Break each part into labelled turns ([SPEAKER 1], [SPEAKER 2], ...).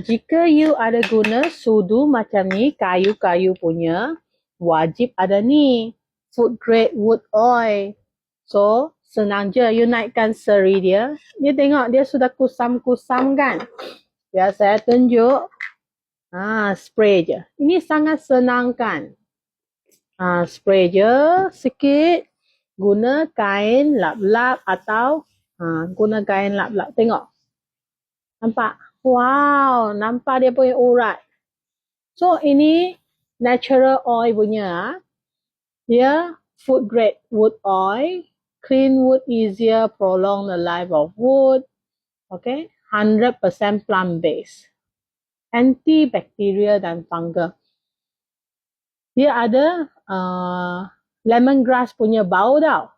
[SPEAKER 1] Jika you ada guna sudu macam ni, kayu-kayu punya, wajib ada ni, food grade wood oil. So, senang je you naikkan seri dia. Dia tengok dia sudah kusam-kusam kan. Biar saya tunjuk. Spray je. Ini sangat senang kan. Spray je sikit. Guna kain lap-lap atau guna kain lap-lap. Tengok. Nampak? Wow, nampak dia punya urat. So, ini natural oil punya. Dia food grade wood oil. Clean wood easier, prolong the life of wood. Okay, 100% plant-based. Antibacterial dan fungal. Dia ada lemongrass punya bau tau.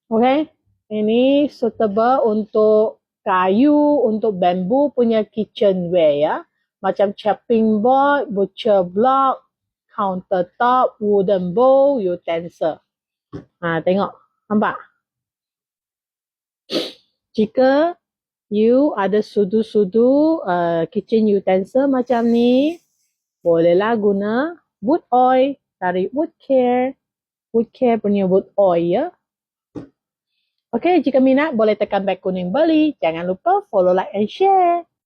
[SPEAKER 1] Okay, ini suitable untuk kayu, untuk bambu punya kitchenware ya. Macam chopping board, butcher block, countertop, wooden bowl, utensil. Tengok. Nampak? Jika you ada sudu-sudu kitchen utensil macam ni, bolehlah guna wood oil dari wood care. Wood care punya wood oil ya. Okay, jika minat boleh tekan beg kuning beli. Jangan lupa follow, like and share.